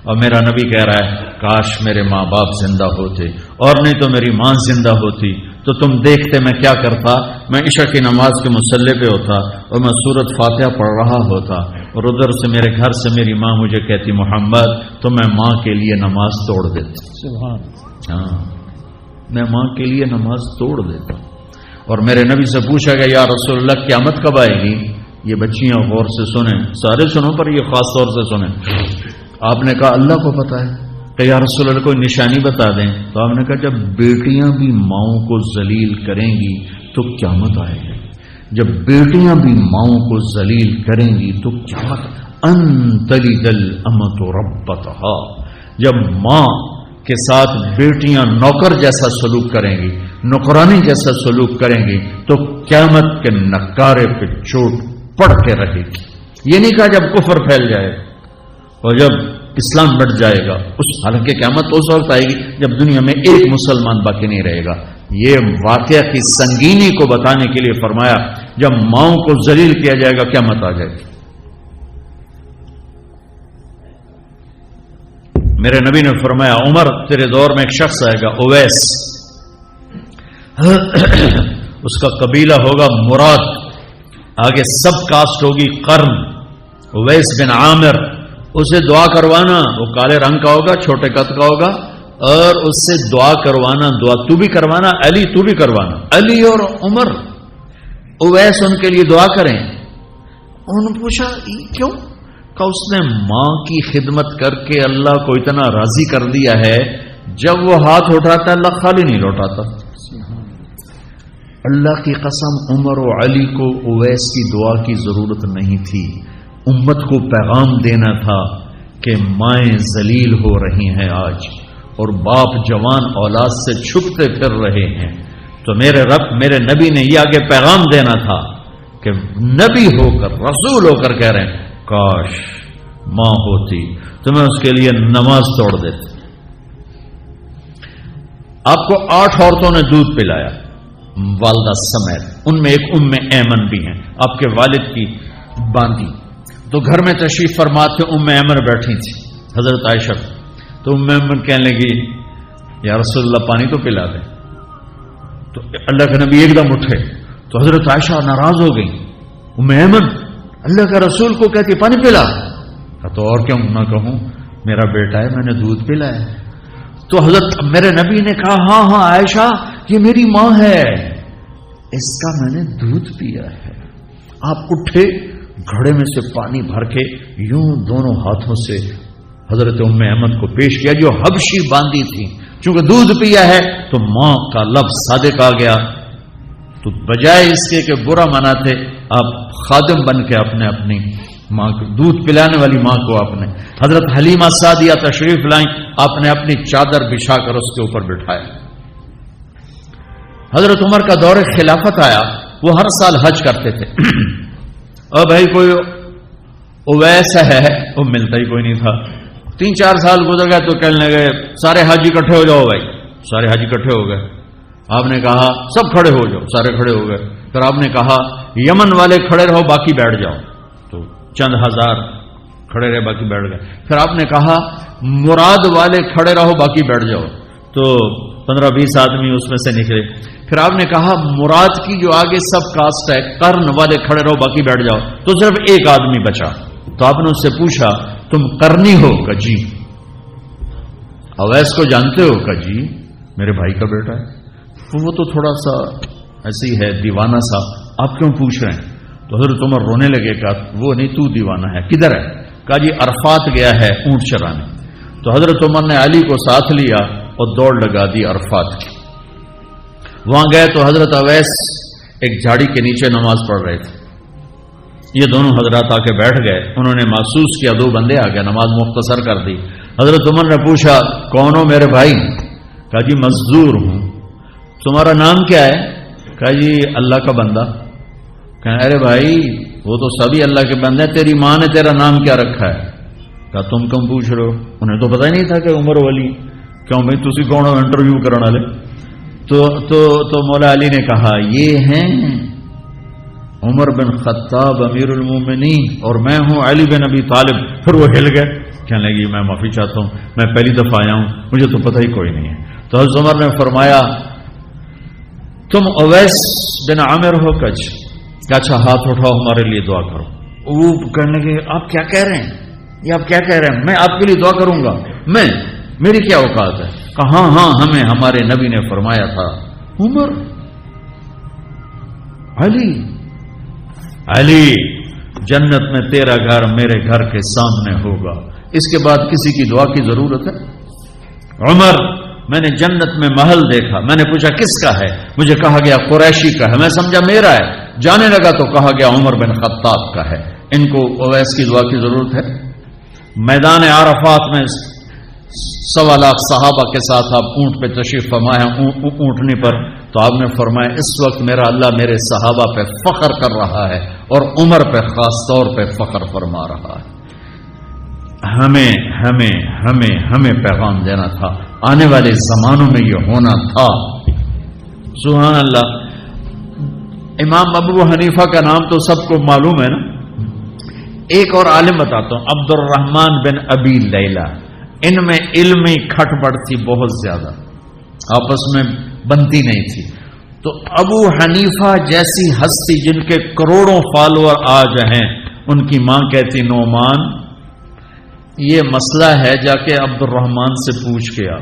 اور میرا نبی کہہ رہا ہے کاش میرے ماں باپ زندہ ہوتے، اور نہیں تو میری ماں زندہ ہوتی تو تم دیکھتے میں کیا کرتا، میں عشاء کی نماز کے مصلی پہ ہوتا اور میں سورۃ فاتحہ پڑھ رہا ہوتا، اور ادھر سے میرے گھر سے میری ماں مجھے کہتی محمد، تو میں ماں کے لیے نماز توڑ دیتا۔ سبحان، ہاں میں ماں کے لیے نماز توڑ دیتا۔ اور میرے نبی سے پوچھا گیا یا رسول اللہ قیامت کب آئے گی؟ یہ بچیاں غور سے سنیں، سارے سنو پر یہ خاص طور سے سنیں۔ آپ نے کہا اللہ کو پتا ہے، کہ یا رسول اللہ کوئی نشانی بتا دیں۔ تو آپ نے کہا جب بیٹیاں بھی ماؤں کو ذلیل کریں گی تو قیامت آئے گی، جب بیٹیاں بھی ماؤں کو ذلیل کریں گی تو قیامت، ان تلد الامۃ ربتہا، جب ماں کے ساتھ بیٹیاں نوکر جیسا سلوک کریں گی، نوکرانی جیسا سلوک کریں گی تو قیامت کے نکارے پہ چوٹ پڑ کے رہے گی۔ یہ نہیں کہا جب کفر پھیل جائے اور جب اسلام بڑھ جائے گا، اس حالانکہ قیامت اس وقت آئے گی جب دنیا میں ایک مسلمان باقی نہیں رہے گا۔ یہ واقعہ کی سنگینی کو بتانے کے لیے فرمایا جب ماؤں کو ذلیل کیا جائے گا قیامت آ جائے گی۔ میرے نبی نے فرمایا عمر تیرے دور میں ایک شخص آئے گا اویس، اس کا قبیلہ ہوگا مراد، آگے سب کاسٹ ہوگی قرن، اویس بن عامر، اسے دعا کروانا، وہ کالے رنگ کا ہوگا، چھوٹے قد کا ہوگا، اور اس سے دعا کروانا، دعا تو بھی کروانا، علی تو بھی کروانا، علی اور عمر اویس ان کے لیے دعا کریں۔ انہوں نے پوچھا کیوں؟ کہ اس نے ماں کی خدمت کر کے اللہ کو اتنا راضی کر دیا ہے، جب وہ ہاتھ اٹھاتا اللہ خالی نہیں لوٹاتا۔ اللہ کی قسم عمر و علی کو اویس کی دعا کی ضرورت نہیں تھی، امت کو پیغام دینا تھا کہ مائیں ذلیل ہو رہی ہیں آج، اور باپ جوان اولاد سے چھپتے پھر رہے ہیں، تو میرے رب میرے نبی نے یہ آگے پیغام دینا تھا کہ نبی ہو کر رسول ہو کر کہہ رہے ہیں کاش ماں ہوتی تو میں اس کے لیے نماز توڑ دیتی۔ آپ کو 8 عورتوں نے دودھ پلایا والدہ سمیت، ان میں ایک ایمن بھی ہیں، آپ کے والد کی باندھی، تو گھر میں تشریف فرما تھے، ایمن بیٹھی تھی حضرت عائشہ، تو ایمن کہنے لگی یا رسول اللہ پانی تو پلا دیں، تو اللہ کے نبی ایک دم اٹھے، تو حضرت عائشہ ناراض ہو گئی، ایمن اللہ کا رسول کو کہتی پانی پلا، تو اور کیوں نہ کہوں میرا بیٹا ہے میں نے دودھ پلایا۔ تو حضرت میرے نبی نے کہا ہاں ہاں عائشہ یہ میری ماں ہے، اس کا میں نے دودھ پیا ہے۔ آپ اٹھے، گھڑے میں سے پانی بھر کے یوں دونوں ہاتھوں سے حضرت ایمن کو پیش کیا جو حبشی باندھی تھی، چونکہ دودھ پیا ہے تو ماں کا لفظ صادق آ گیا، تو بجائے اس کے کہ برا مناتے آپ خادم بن کے اپنی ماں کو دودھ پلانے والی ماں کو آپ نے، حضرت حلیمہ سعدیہ تشریف لائیں، آپ نے اپنی چادر بچھا کر اس کے اوپر بٹھایا۔ حضرت عمر کا دور خلافت آیا، وہ ہر سال حج کرتے تھے، اور بھائی کوئی اویس ہے وہ ملتا ہی کوئی نہیں تھا۔ 3-4 سال گزر گئے تو کہنے لگے سارے حج اکٹھے ہو جاؤ، بھائی سارے حج اکٹھے ہو گئے۔ آپ نے کہا سب کھڑے ہو جاؤ، سارے کھڑے ہو گئے۔ پھر آپ نے کہا یمن والے کھڑے رہو باقی بیٹھ جاؤ، تو چند ہزار کھڑے رہے باقی بیٹھ گئے۔ پھر آپ نے کہا مراد والے کھڑے رہو باقی بیٹھ جاؤ، تو 15-20 آدمی اس میں سے نکلے۔ پھر آپ نے کہا مراد کی جو آگے سب کاسٹ ہے قرن والے کھڑے رہو باقی بیٹھ جاؤ، تو صرف ایک آدمی بچا۔ تو آپ نے اس سے پوچھا تم قرنی ہو؟ کہ جی۔ اویس کو جانتے ہو؟ کہ جی میرے بھائی کا بیٹا ہے۔ وہ تو تھوڑا سا ایسی ہے دیوانہ سا، آپ کیوں پوچھ رہے ہیں؟ تو حضرت عمر رونے لگے، کہا وہ نہیں تو دیوانہ ہے، کدھر ہے؟ کہا جی عرفات گیا ہے اونٹ چرانے۔ تو حضرت عمر نے علی کو ساتھ لیا اور دوڑ لگا دی عرفات کی۔ وہاں گئے تو حضرت اویس ایک جھاڑی کے نیچے نماز پڑھ رہے تھے، یہ دونوں حضرات آ کے بیٹھ گئے، انہوں نے محسوس کیا 2 بندے آ گئے، نماز مختصر کر دی۔ حضرت عمر نے پوچھا کون ہو میرے بھائی؟ کہا جی مزدور ہوں۔ تمہارا نام کیا ہے؟ کہا جی اللہ کا بندہ۔ کہا ارے بھائی وہ تو سبھی اللہ کے بندے ہیں، تیری ماں نے تیرا نام کیا رکھا ہے؟ کہا تم کم پوچھ رہے ہو؟ انہیں تو پتہ ہی نہیں تھا کہ عمر ولی کیوں بھائی تسی کون ہو انٹرویو کرنے والے؟ تو مولا علی نے کہا یہ ہیں عمر بن خطاب امیر المومنین اور میں ہوں علی بن ابی طالب۔ پھر وہ ہل گئے، کہنے لگی میں معافی چاہتا ہوں، میں پہلی دفعہ آیا ہوں، مجھے تو پتہ ہی کوئی نہیں ہے۔ تو حضرت عمر نے فرمایا تم اویس بن عامر ہو؟ کہ اچھا ہاتھ اٹھاؤ ہمارے لیے دعا کرو۔ وہ کہنے لگے آپ کیا کہہ رہے ہیں، یہ آپ کیا کہہ رہے ہیں، میں آپ کے لیے دعا کروں گا، میں میری کیا اوقات ہے؟ کہا ہاں ہمیں ہمارے نبی نے فرمایا تھا۔ عمر، علی جنت میں تیرا گھر میرے گھر کے سامنے ہوگا، اس کے بعد کسی کی دعا کی ضرورت ہے؟ عمر، میں نے جنت میں محل دیکھا، میں نے پوچھا کس کا ہے، مجھے کہا گیا قریشی کا ہے، میں سمجھا میرا ہے، جانے لگا تو کہا گیا عمر بن خطاب کا ہے، ان کو اویس کی دعا کی ضرورت ہے؟ میدان عرفات میں 1.25 لاکھ صحابہ کے ساتھ آپ اونٹ پہ تشریف فرما ہے، اونٹنی پر، تو آپ نے فرمایا اس وقت میرا اللہ میرے صحابہ پہ فخر کر رہا ہے اور عمر پہ خاص طور پہ فخر فرما رہا ہے۔ ہمیں ہمیں ہمیں ہمیں پیغام دینا تھا، آنے والے زمانوں میں یہ ہونا تھا۔ سبحان اللہ۔ امام ابو حنیفہ کا نام تو سب کو معلوم ہے نا، ایک اور عالم بتاتا ہوں، عبد الرحمن بن ابی لیلہ، ان میں علمی کھٹ پڑ تھی بہت زیادہ، آپس میں بنتی نہیں تھی۔ تو ابو حنیفہ جیسی ہستی جن کے کروڑوں فالوور آج ہیں، ان کی ماں کہتی نعمان یہ مسئلہ ہے جا کے عبد الرحمن سے پوچھ کے آ۔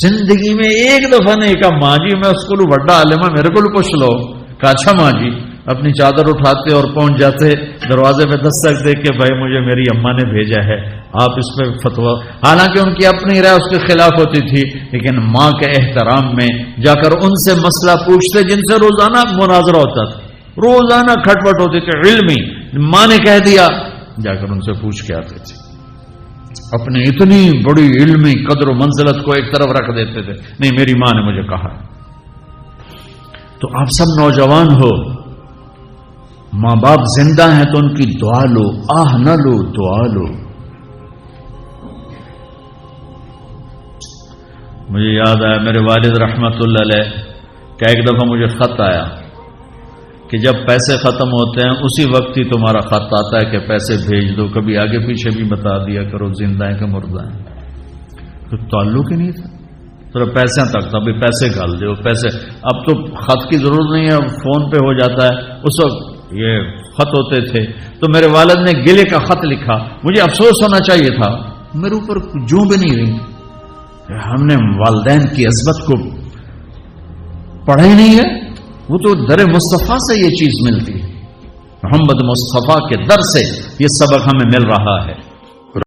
زندگی میں ایک دفعہ نہیں کہا ماں جی میں اس کو بڑا عالم ہے میرے کو پوچھ لو، کہا اچھا ماں جی، اپنی چادر اٹھاتے اور پہنچ جاتے دروازے پہ دستک دے کے بھائی مجھے میری اماں نے بھیجا ہے آپ اس پہ فتویٰ، حالانکہ ان کی اپنی رائے اس کے خلاف ہوتی تھی، لیکن ماں کے احترام میں جا کر ان سے مسئلہ پوچھتے جن سے روزانہ مناظرہ ہوتا تھا، روزانہ کھٹپٹ ہوتی تھی علمی، ماں نے کہہ دیا جا کر ان سے پوچھ کے آتے تھے، اپنی اتنی بڑی علمی قدر و منزلت کو ایک طرف رکھ دیتے تھے، نہیں میری ماں نے مجھے کہا۔ تو آپ سب نوجوان ہو، ماں باپ زندہ ہیں تو ان کی دعا لو، آہ نہ لو، دعا لو۔ مجھے یاد آیا میرے والد رحمت اللہ علیہ کہ ایک دفعہ مجھے خط آیا کہ جب پیسے ختم ہوتے ہیں اسی وقت ہی تمہارا خط آتا ہے کہ پیسے بھیج دو، کبھی آگے پیچھے بھی بتا دیا کرو زندہ ہیں کہ مردہ ہیں۔ تو تعلق ہی نہیں تھا، صرف پیسے تک تھا، بھی پیسے گھال دو پیسے، اب تو خط کی ضرورت نہیں ہے، فون پہ ہو جاتا ہے، اس وقت یہ خط ہوتے تھے۔ تو میرے والد نے گلے کا خط لکھا، مجھے افسوس ہونا چاہیے تھا، میرے اوپر جوں بھی نہیں رہی، ہم نے والدین کی عظمت کو پڑھا ہی نہیں ہے، وہ تو در مصطفیٰ سے یہ چیز ملتی ہے، محمد مصطفیٰ کے در سے یہ سبق ہمیں مل رہا ہے۔